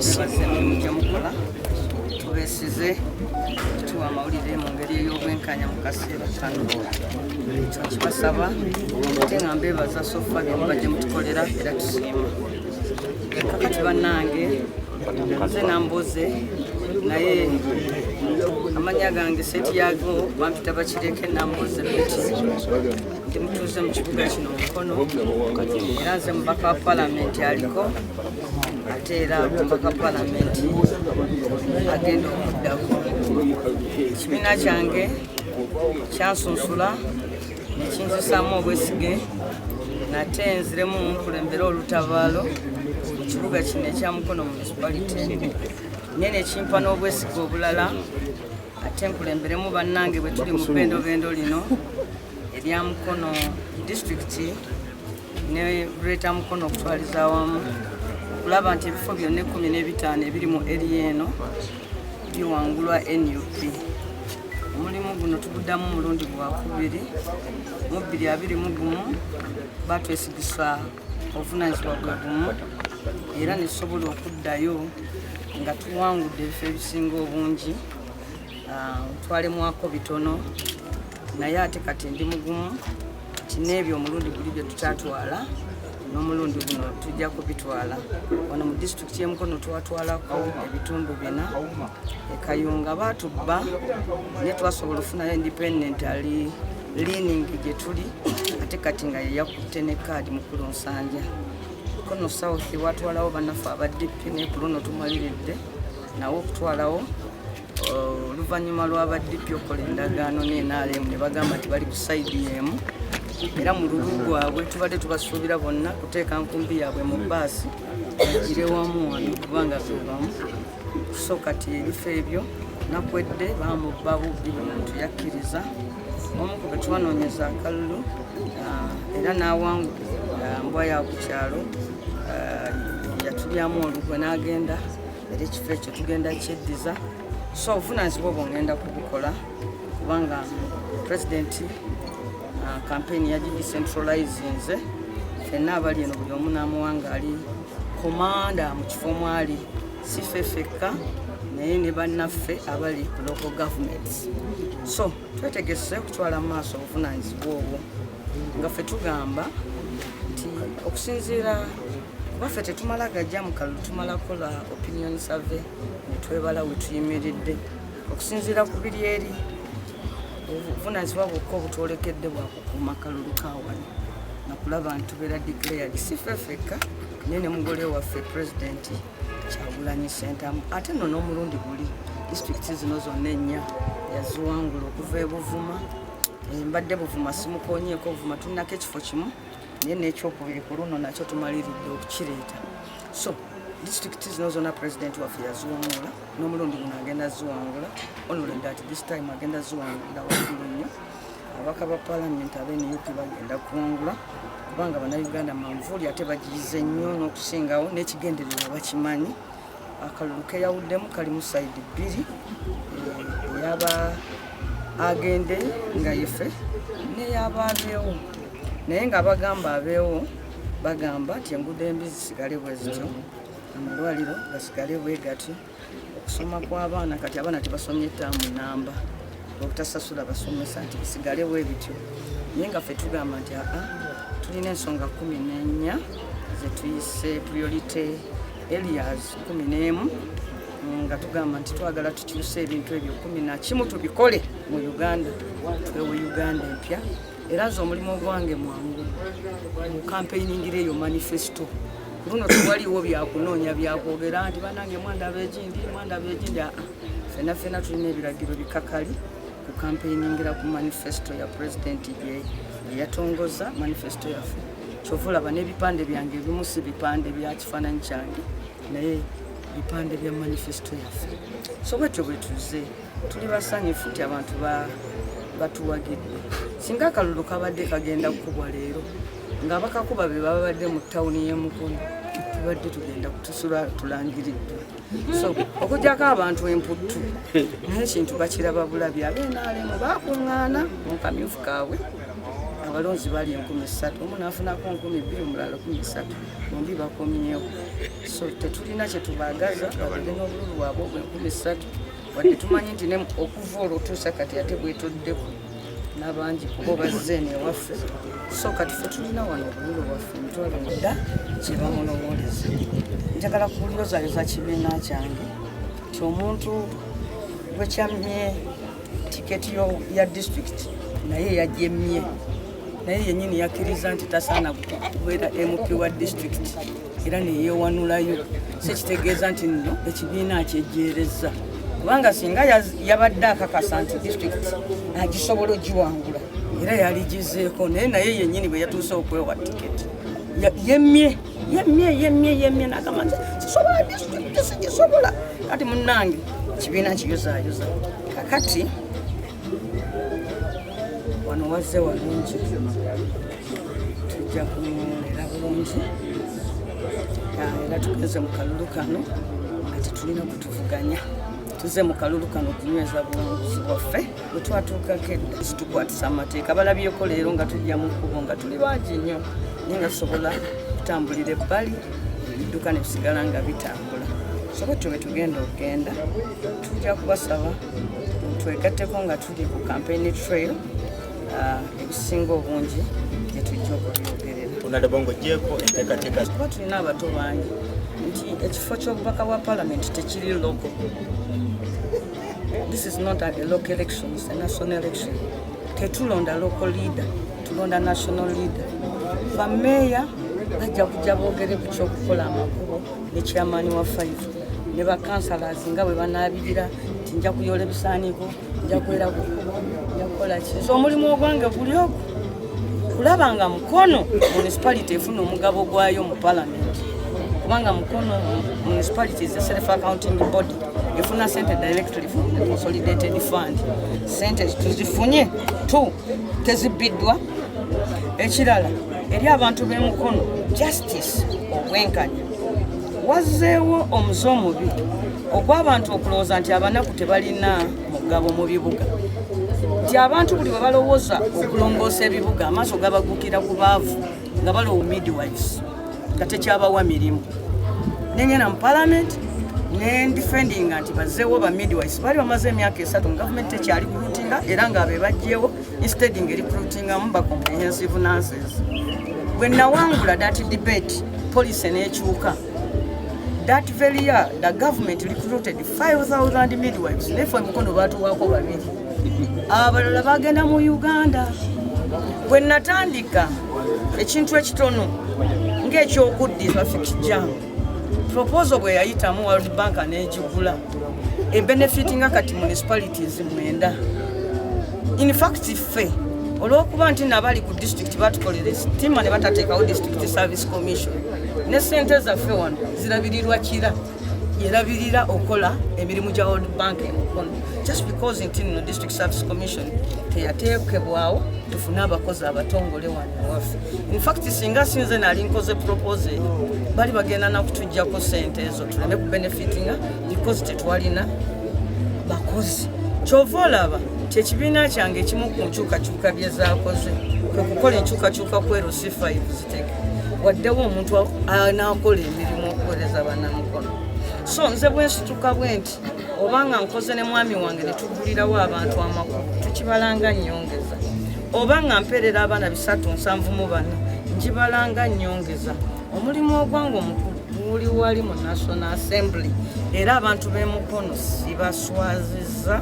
tubaze emirimu gye mukola tubeesize tuwa amawulire mu ngeri ey'obwenkanya mu kaseera kano ekyo kibasaba ate nga mbeebaza sofa byonna gye mutukolera era tusiima kakati bannange nze nambuze naye amanya gange seti yago bampita bakireke nambuze biti ndi mutuuze mu kibuga kino Mukono era nze mubaka wa palamenti aliko ate era mubaka wa palamenti agenda okuddako ekibiina kyange kyansunsula nekinzisaamu obwesige nate nziremu nkulembera olutabaalo mu kibuga kino ekya Mukono municipality naye nekimpa n'obwesige obulala ate nkulemberemu bannange bwe tuli mu bbendobendo lino erya Mukono district ne Greater Mukono okutwaliza awamu okulaba nti ebifo byonna 15 ebiri mu area eno biwangulwa NUP. Omulimu guno tuguddamu mulundi gwakubiri mu 2021 batwesigisa obuvunaanyizibwa bwe bumu era netusobola okuddayo nga tuwangudde ebifo ebisinga obungi twalemwako bitono naye ate kati ndi mugumu nti n'ebyo omulundi guli bye tukyatwala n'omulundi guno tujja kubitwala wano mu disitulikiti y'e Mukono twatwalako ebitundu 4 ekayunga batubba ne twasobola okufunayo independentally leaning gye tuli ate kati nga yeyakutte ne kaadi mukulu Nsanja Mukono South watwalawo bannaffe aba DP ne ku luno tumaliridde nawo okutwalawo oluvannyuma lw'aba DP okola endagaano n'NRM ne bagamba nti bali ku sayidi y'emu era mu lulu lwabwe tubadde tubasuubira bonna kuteeka nkumbi yaabwe mu baasi bagire wamu wano kubanga bebamu so kati ebifo ebyo nakwedde bamubba bubbi omuntu yakkiriza omu ku be twanoonyeza akalulu era n'awangu mbwa ya ku kyalo yatulyamu olugwe n'agenda era ekifo ekyo tugenda kyeddiza so obuvunaanyizibwa obwo ngenda kubukola kubanga pulezidenti kampeni ya decentralizinze fenna abali eno buli omu n'amuwanga ali komanda mu kifo mwali si ffe ffekka naye ne bannaffe abali ku local governments so twetegese okutwala mu maaso obuvunaanyizibwa obwo nga ffe tugamba nti okusinziira kuba ffe tetumala gajja mu kalulu tumala kola opinion survey ne twebala we tuyimiridde okusinziira ku biri eri obuvunaanyizibwa bwokka obutwolekedde bwakukuuma kalulu kawano nakulaba nti tubeera declared si ffe ffekka naye ne mugole waffe pulezidenti Kyagulanyi Ssentamu ate nno n'omulundi guli disitulikiti zino zonna ennya yaziwangula okuva e Buvuma mbadde Buvuma simukoonyeeko Buvuma tulinako ekifo kimu naye n'ekyokubiri ku luno nakyo tumaliridde okukireeta so disitulikiti zino zonna pulezidenti waffe yaziwangula n'omulundi guno agenda ziwangula onolenda ati this time agenda ziwangula waggulu nnyo ababaka ba palamenti ab'NUP bagenda kuwangula kubanga bannayuganda manvuuli ate bagiyize nnyo n'okusingawo n'ekigendererwa bakimanyi akalulu keyawuddemu kali mu sayidi 2 eyaba agende nga yefe n'eyaba abeewo naye nga bagamba abeewo bagamba nti enguudo embi zisigale bwe zityo amalwaliro gasigale bwe gatyo okusoma kw'abaana kati abaana tebasomye ttaamu namba obutasasula basomesa nti bisigale bwe bityo naye nga ffe tugamba nti tulina ensonga 14 zetuyise priority areas 11 nga tugamba nti twagala tukyuse ebintu ebyo 11 tubikole mu Uganda twewe Uganda empya era nze omulimu gwange mwangu mu campaigningira eyo manifesto luno tewaliwo byakunoonya byakwogera nti banange mwandaba egindi fena tulina ebiragiro bikakali ku campaigningira ku manifesto ya pulezidenti gye yatongoza manifesto yaffe kyova olaba n'ebipande byange ebimu si bipande bya kifaananyi kyange naye bipande bya manifesto yaffe so bwetyo bwe tuze tuli basanyufu nti abantu batuwagidde singa akalulu kabadde kagenda kukubwa leero nga bakakuba be babadde mu tawuni y'e Mukono tubadde tugenda kutusula tulangiriddwa so okugyako abantu emputtu naye ekintu bakiraba bulabi ab'NRM bakuŋŋaana mu kamyufu kaabwe abalonzi bali 13 omu nafunako 12 omulala 13 bombi bakomyewo so tetulina kye tubagaza babadde n'obululu bwabwe obwe 13 wadde tumanyi nti okuva olwo tuusa kati ate bwetoddeko n'abangi kuba bazze ewaffe so kati ffe tulina wano obululu bwaffe mitwalo dda kye bamulowooleza njagala kubulyozaayoza kibiina kyange nti omuntu bwe kyammye tiketi ya district naye yajemye naye yennyini yakkiriza nti tasaana kubeera MP wa district era neyeewanulayo sekitegeeza nti nno ekibiina kyejjeereza kubanga singa yabadde akakasa nti district agisobola ogiwangula era yaligizeeko naye yennyini bwe yatuuse okwewa tiketi yemye nagamba nti sisobola district sigisobola kati munnange ekibiina kiyozaayoza kakati wano wazze walungi tujja kumulera bulungi era tugenze mu kalulu kano nga tetulina kutuvuganya tuze mu kalulu kano kunyweza bulungi bwaffe bwe twatuukako edda zitukwatisa amateeka balabyeko leero nga tujja mu kkubo nga tuli bangi nnyo naye nga tusobola kutambulira ebbali ebidduka ne bisigala nga bitambula so bwetyo bwe tugenda okgenda tujja kubasaba twegatteko nga tuli ku campaign trail ebisinga obungi netujja okubyogerera tunalabongogyeko enteekateeka kuba tulina abato bangi nti ekifo ky'obubaka bwa parliament tekiri local. This is not a local election, it's a national election. Tetulonda local leader, tulonda national leader. Bameya bajja kujja boogere ku ky'okukola amakubo ne chairman wa 5 ne ba councillors nga bwe banaabirira nti nja kuyola ebisaaniiko nja kwera ku yakola ki so omulimu ogwange guli ogwo kulaba nga Mukono municipality efuna omugabo gwayo mu parliament kubanga Mukono municipality is a self accounting body efuna sente directly from the consolidated fund sente tuzifunye tu tezibiddwa ekirala eri abantu b'e Mukono justice obwenkanya wazzeewo omuze omubi ogw'abantu okulowooza nti abanaku tebalina mugabo mu bibuga nti abantu buli bwe balowooza okulongoosa ebibuga amaaso gabagukira ku baavu nga balowo midwives nga tekyabawa mirimu nengenda mu parliament nendifendinga nti bazzeewo ba midwives bali bamaze emyaka 3 mu gavumenti tekyali recruitinga era ng'abe bajjeewo instead nga recruitingamu ba comprehensive nurses bwe nawangula that debate police n'ekyuka that very year the government recruited 5,000 midwives nefe Mukono baatuwaako babiri abalala bagenda mu Uganda bwe natandika ekintu ekitono ng'ekyokuddiza fixed jam proposal bwe yayitamu World Bank n'egigula ebenefiting kati municipalities 9 in fact ffe olw'okuba nti nabali ku district batukolera sitima ne batateekawo district service commission ne sente zaffe wano zirabirirwa kira yerabirira okola emirimu gya World Bank e Mukono just because nti no district service commission teyateekebwawo tufune abakozi abatongole wano waffe in fact singa sinze nali nkoze proposal bali bagenda nakutujjako sente ezo tuleme ku benefitinga because tetwalina bakozi kyova olaba kyekibiina kyange ekimu ku nkyukakyuka bye zaakoze kwe kukola enkyukakyuka ku LC5 ziteke waddewo omuntu anaakola emirimu okuweereza bannamukono so nze bwensituka bwe nti obanga nkoze ne mwami wange ne tugulirawo abantu amakulu tukibalanga nnyongeza obanga mperera abaana 374 njibalanga nnyongeza omulimu ogwange omukulu guli wali mu National Assembly era abantu b'e Mukono sibaswazizza.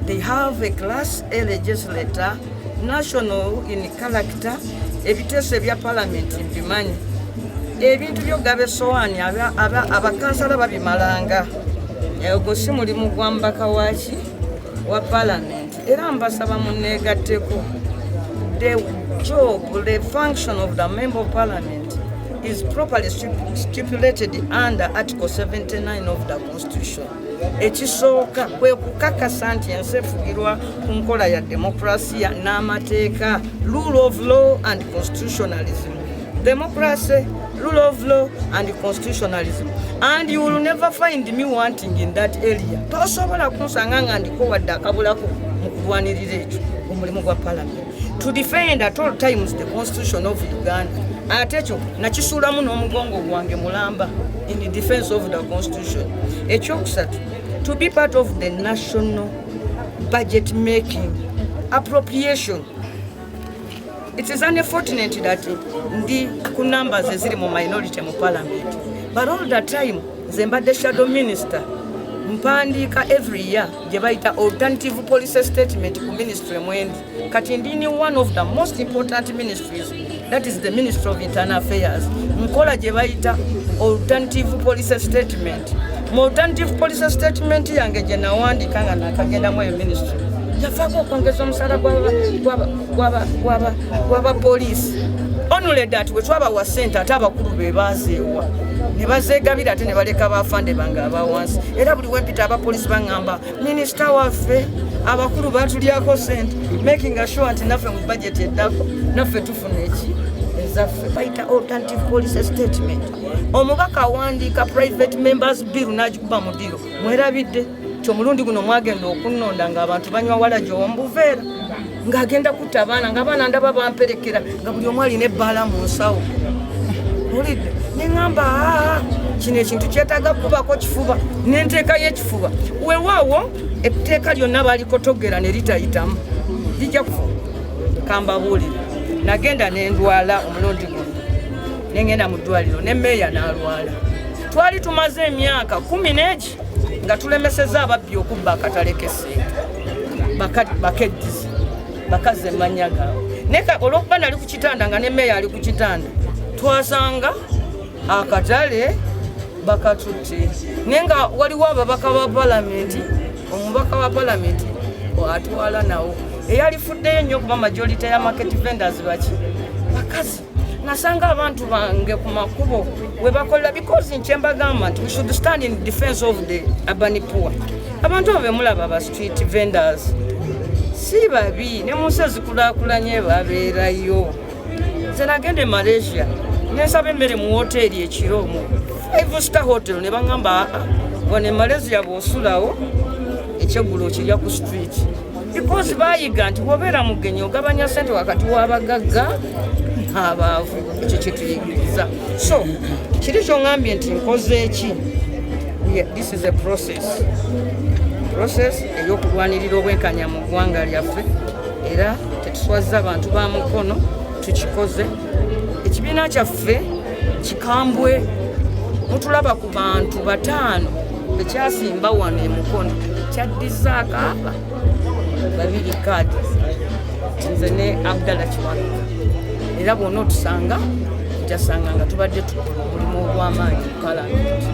They have a class A legislator, national in character, ebiteeso ebya parliament mbimanyi ebintu byogabe sowaani abakansala babimalanga ogwo si mulimu gwa mbaka waki wa parliament era mbasaba munneegatteko. The job, the function of the member of parliament is properly stipulated under Article 79 of the Constitution. Ekisooka kwe kukakasa nti ensi efugirwa ku nkola ya demokrasiya n'amateeka, rule of law and constitutionalism. Democracy, rule of law and constitutionalism. And you will never find me wanting in that area. Tosobola kunsanga nga ndiko wadde akabulako mu kulwanirira ekyo omulimu gwa parliament. to defend at all times the constitution of Uganda. Atecho nakisulamu n'omugongo gwange mulamba in the defense of the constitution. Ekyokusatu, to be part of the national budget making appropriation. It is unfortunate that the numbers eziri mu minority mu parliament, but all the time Zimbabwe shadow minister mpandika every year gye bayita alternative policy statement ku ministry mwendi. Kati ndini one of the most important ministries, that is the Ministry of Internal Affairs, nkola gye bayita alternative policy statement. Mu alternative policy statement yange gye nawandika nga nakagenda mu ministry yavaako okwongeza omusala gw'aba police. Only that we twaba wa sente ate abakulu be baazeewa ne bazeegabira ate ne baleka bafande bange abawansi. Era buli wempita abapolisi baŋŋamba minisita waffe abakulu batulyako sente, making sure nti naffe mu budget eddako naffe tufuna eki ezaffe. Bayita alternative policy statement. Omubaka awandiika private members bill n'agikuba mu diro. Mwerabidde kyomulundi guno mwagenda okunnonda ng'abantu banywa walajjo wombuveera ng'agenda kutta abaana ng'abaana ndaba bamperekera nga buli omu alina ebbaala mu nsawo. Olidde ne ŋŋamba kino ekintu kyetaaga kubako kifuba n'enteeka y'ekifuba. Weewaawo etteeka lyonna baalikotogera ne litayitamu lijja kufa. Kambabuulire nagenda ne ndwala omulundi guno ne ngenda mu ddwaliro ne mmeeya n'alwala. Twali tumaze emyaka 10 nga tulemeseza ababbi okubba akatale k'essente bakeddizi bakaze emmannya gaabwe. Neka olw'okuba nali ku kitanda nga ne mmeeya ali ku kitanda twasanga akatale bakatutte. Naye nga waliwo ababaka ba palamenti, omubaka wa palamenti atwala nawo eyalifuddeyo nnyo kuba majority ya market vendors bakazi. Nasanga abantu bange ku makubo we bakola because nkyembagamba nti we should stand in defense of the urban poor. Abantu abo mulaba ba street vendors si babi ne munsi zikulaakulanye babeerayo. Nze nagende Malaysia nesaba emmere mu hoteri ekiro mu 5-star hotel ne baŋŋamba wano Malaysia bw'osulawo ekyeggulo kirya ku street because bayiga nti bw'obeera mugenyi ogabanya ssente wakati w'abagagga abaavu. Ekyo kyetuyigiriza. So kiri kyoŋŋambye nti nkoze eki. This is a process ey'okulwanirira obwenkanya mu ggwanga lyaffe era tetuswaza abantu ba mukono tukikoze. Ekibiina kyaffe kikambwe mutulaba ku bantu 5 ekyasimba wano emukono kyaddiza akaaba 2 kaadi nze ne Abdallah Kiwanuka. Era bwonna otusanga ojasanga nga tubadde tukola omulimu ogw'amaanyi mu palamenti.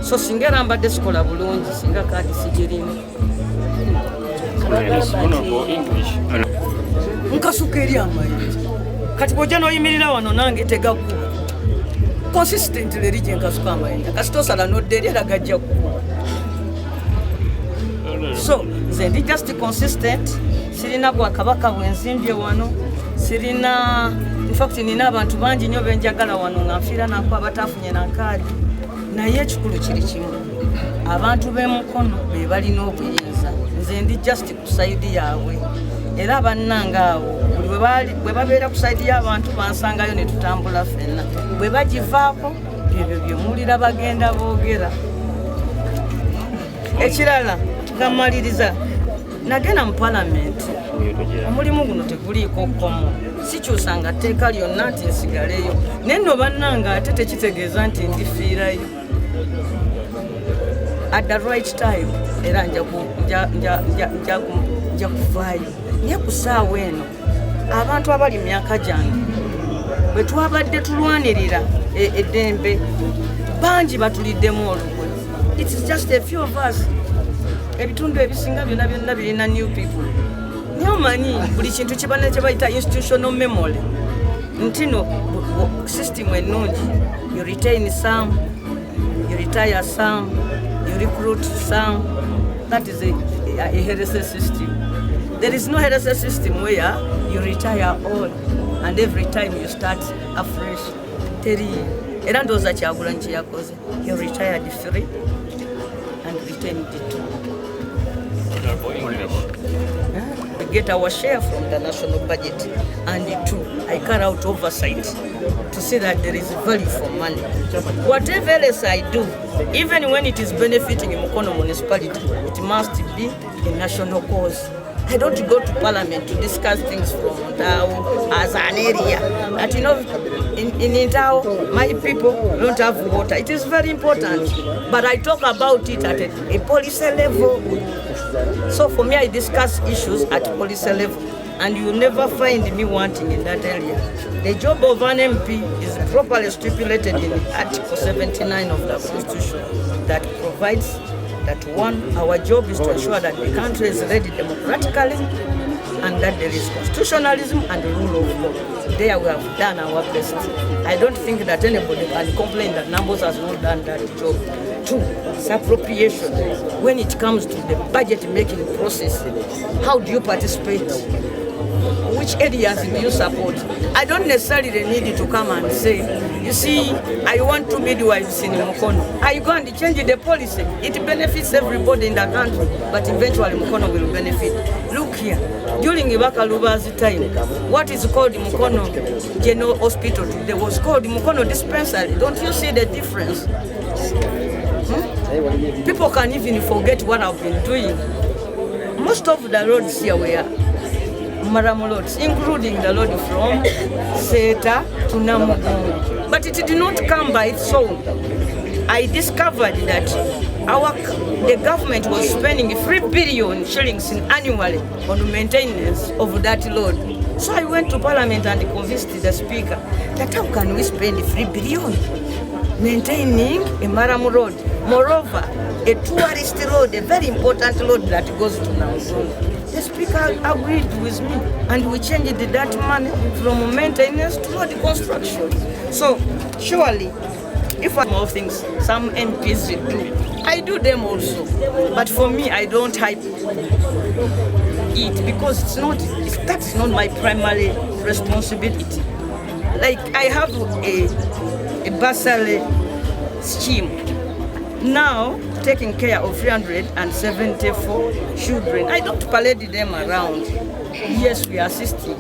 So singa era mbadde sikola bulungi singa kaadi sigirina nkasuka eri amayinja. Kati bw'ojja n'oyimirira wano nange tegakuba consistently eri gye nkasuka amayinja kasita osala n'odda eri era gajja kukuba. So nze ndi just consistent. Sirina bwakabaka bwenzimbye wano, sirina in fact nina abantu bangi nnyo benjagala wano nga nfiira nako abatafunye na kaadi. Naye ekikulu kiri kimu, abantu b'emukono be balina obuyinza. Nze ndi just ku sayidi yaabwe era bannange awo bwe babeera ku sayidi y'abantu bansangayo ne tutambula ffenna. Bwe bagivaako ebyo bye muwulira bagenda boogera. Ekirala tukamaliriza nagenda mu palamenti omulimu guno teguliiko kkomo. Sikyusanga tteeka lyonna nti nsigaleyo naye nno bannange ate tekitegeeza nti ndifiirayo. At the right time era nja kuvaayo. Naye ku ssaawa eno abantu abali myaka gyange bwe twabadde tulwanirira eddembe bangi batuliddemu olukwe. It is just a few of us. Ebitundu ebisinga byonna birina new people. Naye omanyi buli kintu kibana kye bayita institutional memory nti no system ennungi. You retain some, you retire some, you recruit some. That is a health system. There is no health system where you retire all and every time you start afresh. Era ndowooza Kyagulanyi kye yakoze. You retired 3 and retained 2. The get our share from the national budget. And two, I carry out oversight to see that there is value for money. Whatever else I do, even when it is benefiting Mukono municipality, it must be a national cause. I don't go to parliament to discuss things from Ndao as an area. That, you know, in Ndao, my people don't have water. It is very important. But I talk about it at a policy level. So for me, I discuss issues at policy level. And you never find me wanting in that area. The job of an MP is properly stipulated in Article 79 of the Constitution that provides that one, our job is to ensure that the country is led democratically and that there is constitutionalism and the rule of law. There we have done our best. I don't think that anybody can complain that Nambos has not done that job. Two, it's appropriation. When it comes to the budget making process, how do you participate? Which areas do you support? I don't necessarily need to come and say, you see, I want 2 midwives in Mukono. I go and change the policy. It benefits everybody in the country, but eventually Mukono will benefit. Look here, during Ibaka Luba's time, what is called Mukono General Hospital today was called Mukono Dispensary. Don't you see the difference? People can even forget what I've been doing. Most of the roads here were Maramu roads, including the road from Seta to Namugongo. But it did not come by its own. I discovered that the government was spending 3 billion shillings annually on maintenance of that road. So I went to Parliament and convinced the Speaker that how can we spend 3 billion maintaining a Maramu road? Moreover, a tourist road, a very important road that goes to Namugongo. The Speaker agreed with me and we changed that money from maintenance to road construction. So surely, if I more things some MPs do, I do them also. But for me, I don't hype it because that's not my primary responsibility. Like I have a bursary scheme now, taking care of 374 children. I don't parade them around. Yes, we are assisting.